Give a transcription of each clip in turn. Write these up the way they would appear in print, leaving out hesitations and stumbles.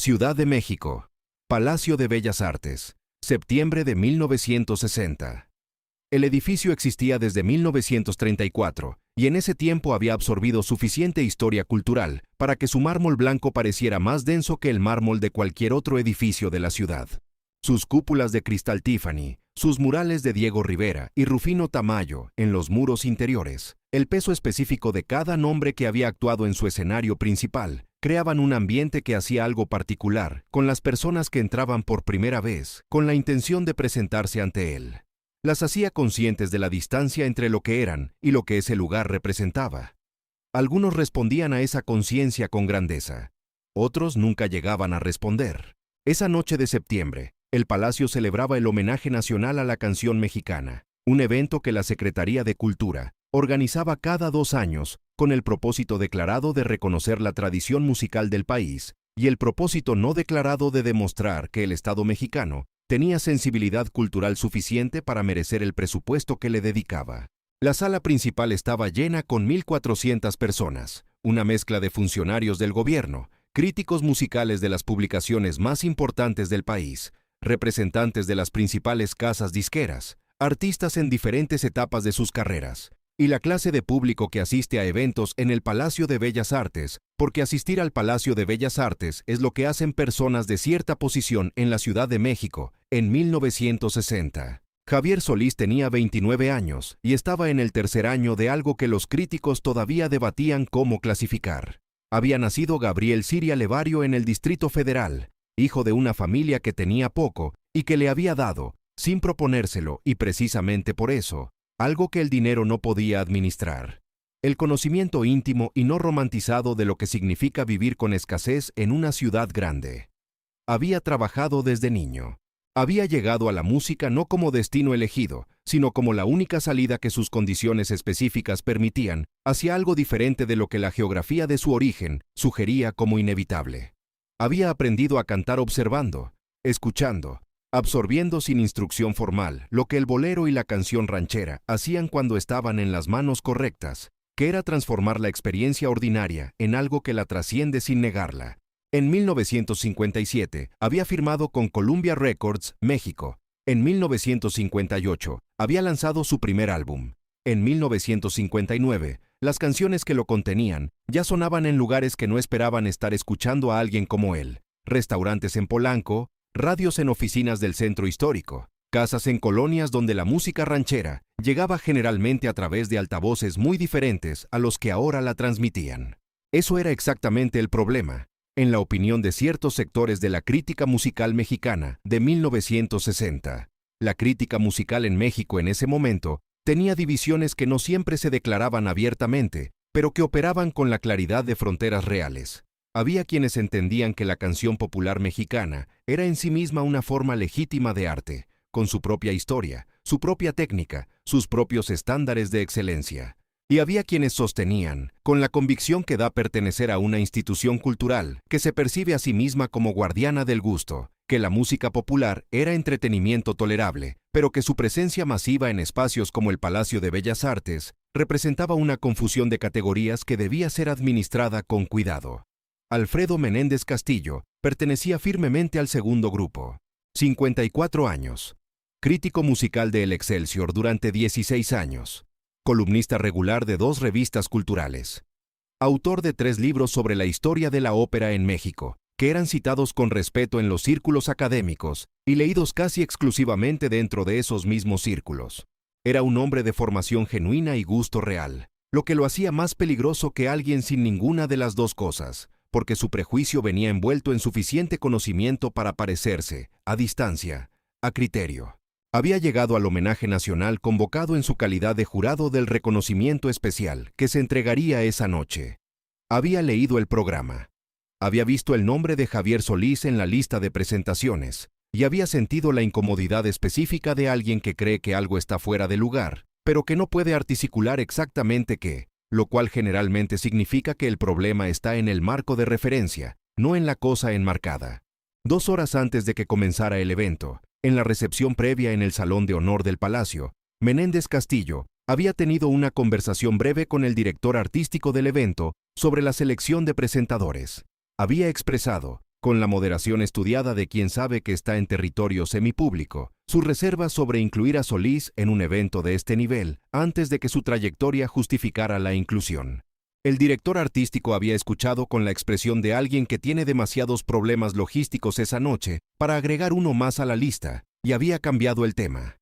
Ciudad de México. Palacio de Bellas Artes. Septiembre de 1960. El edificio existía desde 1934 y en ese tiempo había absorbido suficiente historia cultural para que su mármol blanco pareciera más denso que el mármol de cualquier otro edificio de la ciudad. Sus cúpulas de cristal Tiffany, sus murales de Diego Rivera y Rufino Tamayo en los muros interiores, el peso específico de cada nombre que había actuado en su escenario principal, creaban un ambiente que hacía algo particular con las personas que entraban por primera vez con la intención de presentarse ante él. Las hacía conscientes de la distancia entre lo que eran y lo que ese lugar representaba. Algunos respondían a esa conciencia con grandeza. Otros nunca llegaban a responder. Esa noche de septiembre, el Palacio celebraba el homenaje nacional a la canción mexicana, un evento que la Secretaría de Cultura organizaba cada 2 años con el propósito declarado de reconocer la tradición musical del país y el propósito no declarado de demostrar que el Estado mexicano tenía sensibilidad cultural suficiente para merecer el presupuesto que le dedicaba. La sala principal estaba llena con 1,400 personas, una mezcla de funcionarios del gobierno, críticos musicales de las publicaciones más importantes del país, representantes de las principales casas disqueras, artistas en diferentes etapas de sus carreras, y la clase de público que asiste a eventos en el Palacio de Bellas Artes, porque asistir al Palacio de Bellas Artes es lo que hacen personas de cierta posición en la Ciudad de México en 1960. Javier Solís tenía 29 años y estaba en el tercer año de algo que los críticos todavía debatían cómo clasificar. Había nacido Gabriel Siria Levario en el Distrito Federal, hijo de una familia que tenía poco y que le había dado, sin proponérselo y precisamente por eso, algo que el dinero no podía administrar: el conocimiento íntimo y no romantizado de lo que significa vivir con escasez en una ciudad grande. Había trabajado desde niño. Había llegado a la música no como destino elegido, sino como la única salida que sus condiciones específicas permitían hacia algo diferente de lo que la geografía de su origen sugería como inevitable. Había aprendido a cantar observando, escuchando, absorbiendo sin instrucción formal lo que el bolero y la canción ranchera hacían cuando estaban en las manos correctas, que era transformar la experiencia ordinaria en algo que la trasciende sin negarla. En 1957 había firmado con Columbia Records, México. En 1958 había lanzado su primer álbum. En 1959, las canciones que lo contenían ya sonaban en lugares que no esperaban estar escuchando a alguien como él: restaurantes en Polanco, radios en oficinas del centro histórico, casas en colonias donde la música ranchera llegaba generalmente a través de altavoces muy diferentes a los que ahora la transmitían. Eso era exactamente el problema, en la opinión de ciertos sectores de la crítica musical mexicana de 1960. La crítica musical en México en ese momento tenía divisiones que no siempre se declaraban abiertamente, pero que operaban con la claridad de fronteras reales. Había quienes entendían que la canción popular mexicana era en sí misma una forma legítima de arte, con su propia historia, su propia técnica, sus propios estándares de excelencia. Y había quienes sostenían, con la convicción que da pertenecer a una institución cultural que se percibe a sí misma como guardiana del gusto, que la música popular era entretenimiento tolerable, pero que su presencia masiva en espacios como el Palacio de Bellas Artes representaba una confusión de categorías que debía ser administrada con cuidado. Alfredo Menéndez Castillo pertenecía firmemente al segundo grupo. 54 años. Crítico musical de El Excelsior durante 16 años. Columnista regular de 2 revistas culturales. Autor de 3 libros sobre la historia de la ópera en México, que eran citados con respeto en los círculos académicos y leídos casi exclusivamente dentro de esos mismos círculos. Era un hombre de formación genuina y gusto real, lo que lo hacía más peligroso que alguien sin ninguna de las dos cosas, porque su prejuicio venía envuelto en suficiente conocimiento para parecerse, a distancia, a criterio. Había llegado al homenaje nacional convocado en su calidad de jurado del reconocimiento especial que se entregaría esa noche. Había leído el programa. Había visto el nombre de Javier Solís en la lista de presentaciones y había sentido la incomodidad específica de alguien que cree que algo está fuera de lugar, pero que no puede articular exactamente qué, lo cual generalmente significa que el problema está en el marco de referencia, no en la cosa enmarcada. 2 horas antes de que comenzara el evento, en la recepción previa en el Salón de Honor del Palacio, Menéndez Castillo había tenido una conversación breve con el director artístico del evento sobre la selección de presentadores. Había expresado, con la moderación estudiada de quien sabe que está en territorio semipúblico, sus reservas sobre incluir a Solís en un evento de este nivel antes de que su trayectoria justificara la inclusión. El director artístico había escuchado con la expresión de alguien que tiene demasiados problemas logísticos esa noche para agregar uno más a la lista, y había cambiado el tema.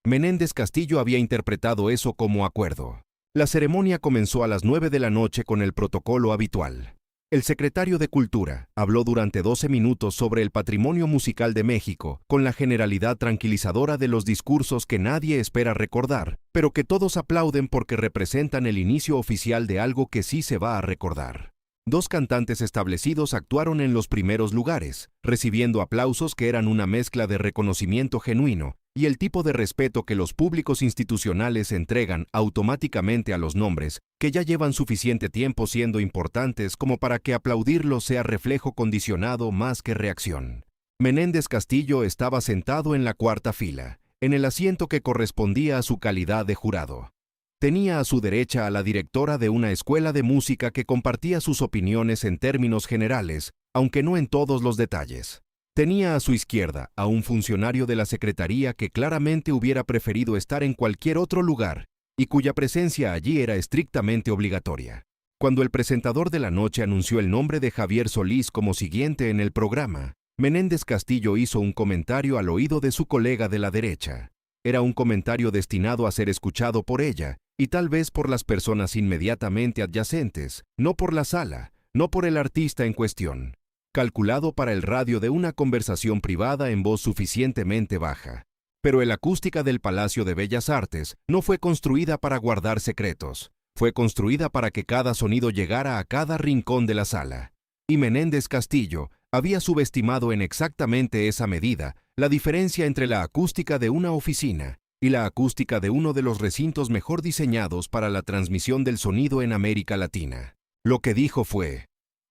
Menéndez Castillo había interpretado eso como acuerdo. La ceremonia comenzó a las 9 de la noche con el protocolo habitual. El secretario de Cultura habló durante 12 minutos sobre el patrimonio musical de México, con la generalidad tranquilizadora de los discursos que nadie espera recordar, pero que todos aplauden porque representan el inicio oficial de algo que sí se va a recordar. Dos cantantes establecidos actuaron en los primeros lugares, recibiendo aplausos que eran una mezcla de reconocimiento genuino y el tipo de respeto que los públicos institucionales entregan automáticamente a los nombres que ya llevan suficiente tiempo siendo importantes como para que aplaudirlos sea reflejo condicionado más que reacción. Menéndez Castillo estaba sentado en la cuarta fila, en el asiento que correspondía a su calidad de jurado. Tenía a su derecha a la directora de una escuela de música que compartía sus opiniones en términos generales, aunque no en todos los detalles. Tenía a su izquierda a un funcionario de la secretaría que claramente hubiera preferido estar en cualquier otro lugar y cuya presencia allí era estrictamente obligatoria. Cuando el presentador de la noche anunció el nombre de Javier Solís como siguiente en el programa, Menéndez Castillo hizo un comentario al oído de su colega de la derecha. Era un comentario destinado a ser escuchado por ella, y tal vez por las personas inmediatamente adyacentes, no por la sala, no por el artista en cuestión. Calculado para el radio de una conversación privada en voz suficientemente baja. Pero la acústica del Palacio de Bellas Artes no fue construida para guardar secretos. Fue construida para que cada sonido llegara a cada rincón de la sala. Y Menéndez Castillo había subestimado en exactamente esa medida la diferencia entre la acústica de una oficina y la acústica de uno de los recintos mejor diseñados para la transmisión del sonido en América Latina. Lo que dijo fue: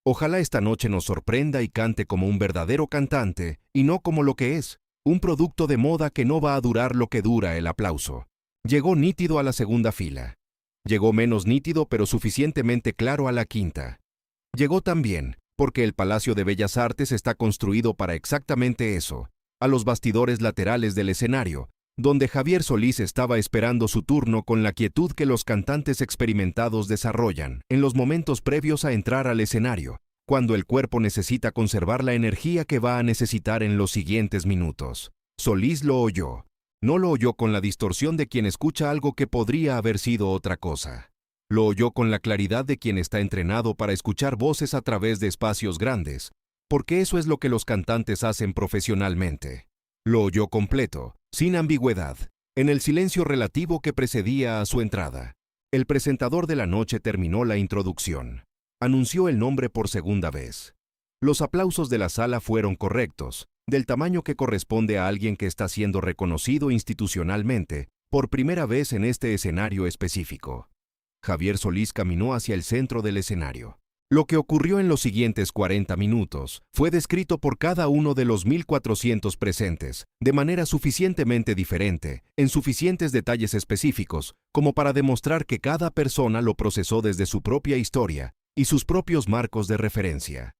ojalá esta noche nos sorprenda y cante como un verdadero cantante, y no como lo que es, un producto de moda que no va a durar lo que dura el aplauso. Llegó nítido a la segunda fila. Llegó menos nítido pero suficientemente claro a la quinta. Llegó también, porque el Palacio de Bellas Artes está construido para exactamente eso, a los bastidores laterales del escenario, donde Javier Solís estaba esperando su turno con la quietud que los cantantes experimentados desarrollan en los momentos previos a entrar al escenario, cuando el cuerpo necesita conservar la energía que va a necesitar en los siguientes minutos. Solís lo oyó. No lo oyó con la distorsión de quien escucha algo que podría haber sido otra cosa. Lo oyó con la claridad de quien está entrenado para escuchar voces a través de espacios grandes, porque eso es lo que los cantantes hacen profesionalmente. Lo oyó completo, sin ambigüedad, en el silencio relativo que precedía a su entrada. El presentador de la noche terminó la introducción. Anunció el nombre por segunda vez. Los aplausos de la sala fueron correctos, del tamaño que corresponde a alguien que está siendo reconocido institucionalmente por primera vez en este escenario específico. Javier Solís caminó hacia el centro del escenario. Lo que ocurrió en los siguientes 40 minutos fue descrito por cada uno de los 1.400 presentes, de manera suficientemente diferente, en suficientes detalles específicos, como para demostrar que cada persona lo procesó desde su propia historia y sus propios marcos de referencia.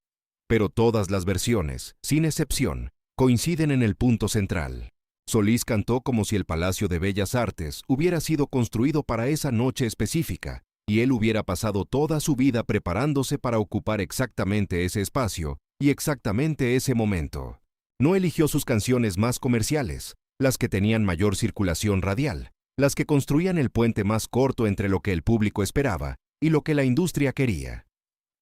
Pero todas las versiones, sin excepción, coinciden en el punto central. Solís cantó como si el Palacio de Bellas Artes hubiera sido construido para esa noche específica, y él hubiera pasado toda su vida preparándose para ocupar exactamente ese espacio y exactamente ese momento. No eligió sus canciones más comerciales, las que tenían mayor circulación radial, las que construían el puente más corto entre lo que el público esperaba y lo que la industria quería.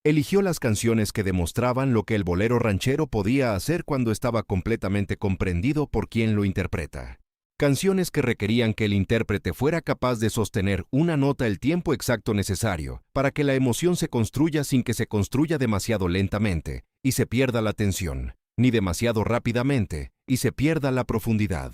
Eligió las canciones que demostraban lo que el bolero ranchero podía hacer cuando estaba completamente comprendido por quien lo interpreta. Canciones que requerían que el intérprete fuera capaz de sostener una nota el tiempo exacto necesario para que la emoción se construya sin que se construya demasiado lentamente y se pierda la tensión, ni demasiado rápidamente y se pierda la profundidad.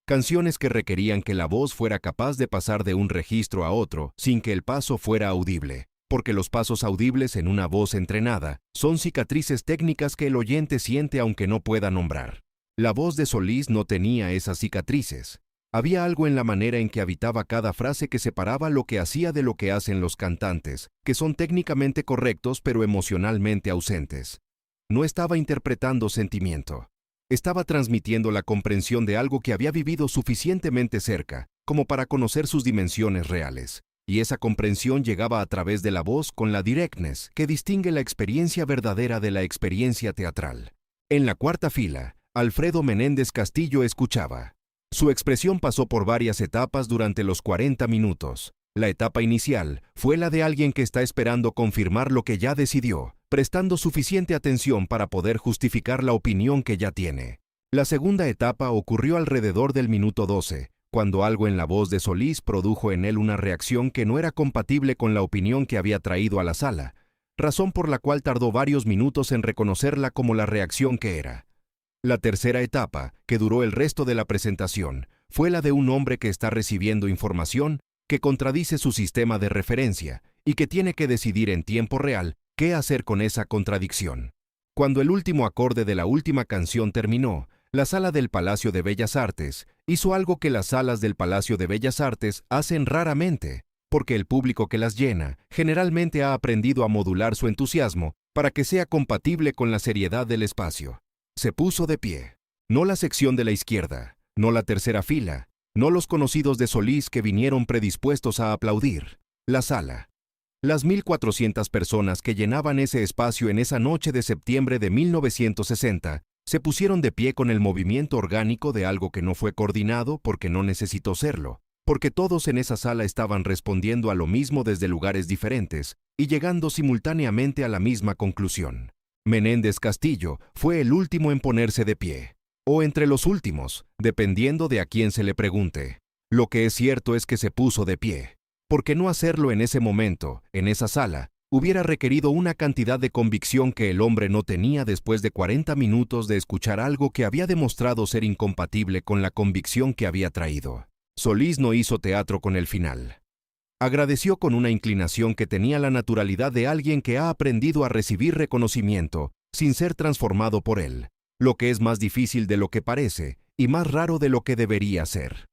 Canciones que requerían que la voz fuera capaz de pasar de un registro a otro sin que el paso fuera audible, porque los pasos audibles en una voz entrenada son cicatrices técnicas que el oyente siente aunque no pueda nombrar. La voz de Solís no tenía esas cicatrices. Había algo en la manera en que habitaba cada frase que separaba lo que hacía de lo que hacen los cantantes, que son técnicamente correctos pero emocionalmente ausentes. no estaba interpretando sentimiento. Estaba transmitiendo la comprensión de algo que había vivido suficientemente cerca como para conocer sus dimensiones reales. Y esa comprensión llegaba a través de la voz con la directness que distingue la experiencia verdadera de la experiencia teatral. En la cuarta fila, Alfredo Menéndez Castillo escuchaba. Su expresión pasó por varias etapas durante los 40 minutos. La etapa inicial fue la de alguien que está esperando confirmar lo que ya decidió, prestando suficiente atención para poder justificar la opinión que ya tiene. La segunda etapa ocurrió alrededor del minuto 12, cuando algo en la voz de Solís produjo en él una reacción que no era compatible con la opinión que había traído a la sala, razón por la cual tardó varios minutos en reconocerla como la reacción que era. La tercera etapa, que duró el resto de la presentación, fue la de un hombre que está recibiendo información que contradice su sistema de referencia y que tiene que decidir en tiempo real qué hacer con esa contradicción. Cuando el último acorde de la última canción terminó, la sala del Palacio de Bellas Artes hizo algo que las salas del Palacio de Bellas Artes hacen raramente, porque el público que las llena generalmente ha aprendido a modular su entusiasmo para que sea compatible con la seriedad del espacio. Se puso de pie. No la sección de la izquierda, no la tercera fila, no los conocidos de Solís que vinieron predispuestos a aplaudir. La sala. Las 1.400 personas que llenaban ese espacio en esa noche de septiembre de 1960 se pusieron de pie con el movimiento orgánico de algo que no fue coordinado porque no necesitó serlo, porque todos en esa sala estaban respondiendo a lo mismo desde lugares diferentes y llegando simultáneamente a la misma conclusión. Menéndez Castillo fue el último en ponerse de pie, o entre los últimos, dependiendo de a quién se le pregunte. Lo que es cierto es que se puso de pie, porque no hacerlo en ese momento, en esa sala, hubiera requerido una cantidad de convicción que el hombre no tenía después de 40 minutos de escuchar algo que había demostrado ser incompatible con la convicción que había traído. Solís no hizo teatro con el final. Agradeció con una inclinación que tenía la naturalidad de alguien que ha aprendido a recibir reconocimiento sin ser transformado por él, lo que es más difícil de lo que parece y más raro de lo que debería ser.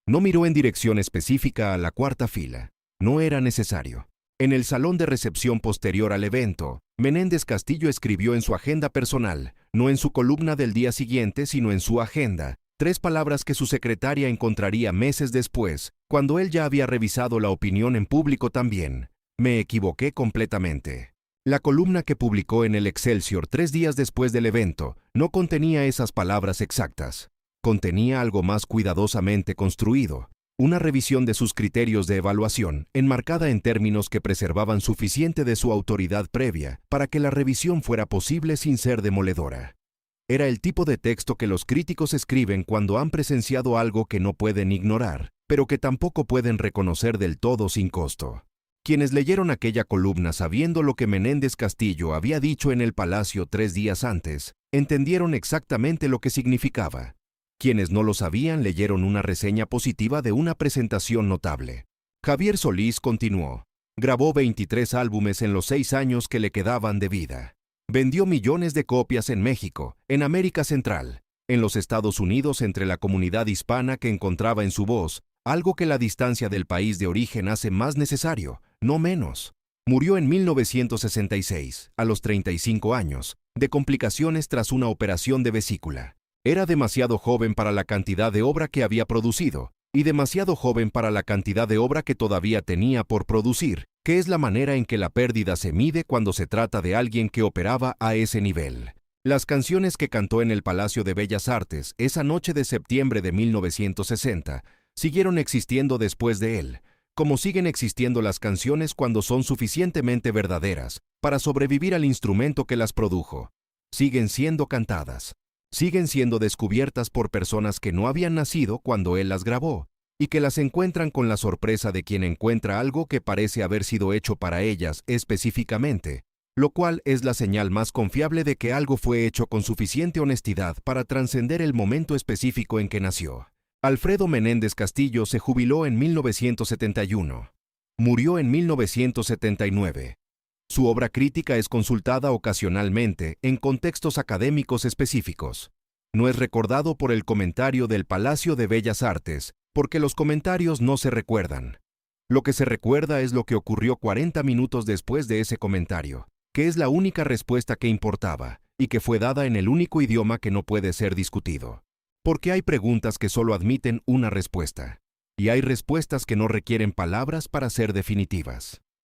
No miró en dirección específica a la cuarta fila. No era necesario. En el salón de recepción posterior al evento, Menéndez Castillo escribió en su agenda personal, no en su columna del día siguiente, sino en su agenda, 3 palabras que su secretaria encontraría meses después, cuando él ya había revisado la opinión en público también. Me equivoqué completamente. La columna que publicó en el Excelsior 3 días después del evento no contenía esas palabras exactas. Contenía algo más cuidadosamente construido. Una revisión de sus criterios de evaluación, enmarcada en términos que preservaban suficiente de su autoridad previa para que la revisión fuera posible sin ser demoledora. Era el tipo de texto que los críticos escriben cuando han presenciado algo que no pueden ignorar, pero que tampoco pueden reconocer del todo sin costo. Quienes leyeron aquella columna sabiendo lo que Menéndez Castillo había dicho en el Palacio 3 días antes, entendieron exactamente lo que significaba. Quienes no lo sabían leyeron una reseña positiva de una presentación notable. Javier Solís continuó. Grabó 23 álbumes en los 6 años que le quedaban de vida. Vendió millones de copias en México, en América Central, en los Estados Unidos entre la comunidad hispana que encontraba en su voz, algo que la distancia del país de origen hace más necesario, no menos. Murió en 1966, a los 35 años, de complicaciones tras una operación de vesícula. Era demasiado joven para la cantidad de obra que había producido, y demasiado joven para la cantidad de obra que todavía tenía por producir, que es la manera en que la pérdida se mide cuando se trata de alguien que operaba a ese nivel. Las canciones que cantó en el Palacio de Bellas Artes esa noche de septiembre de 1960 siguieron existiendo después de él, como siguen existiendo las canciones cuando son suficientemente verdaderas para sobrevivir al instrumento que las produjo. Siguen siendo cantadas. Siguen siendo descubiertas por personas que no habían nacido cuando él las grabó, y que las encuentran con la sorpresa de quien encuentra algo que parece haber sido hecho para ellas específicamente, lo cual es la señal más confiable de que algo fue hecho con suficiente honestidad para trascender el momento específico en que nació. Alfredo Menéndez Castillo se jubiló en 1971. Murió en 1979. Su obra crítica es consultada ocasionalmente en contextos académicos específicos. No es recordado por el comentario del Palacio de Bellas Artes, porque los comentarios no se recuerdan. Lo que se recuerda es lo que ocurrió 40 minutos después de ese comentario, que es la única respuesta que importaba, y que fue dada en el único idioma que no puede ser discutido. Porque hay preguntas que solo admiten una respuesta, y hay respuestas que no requieren palabras para ser definitivas.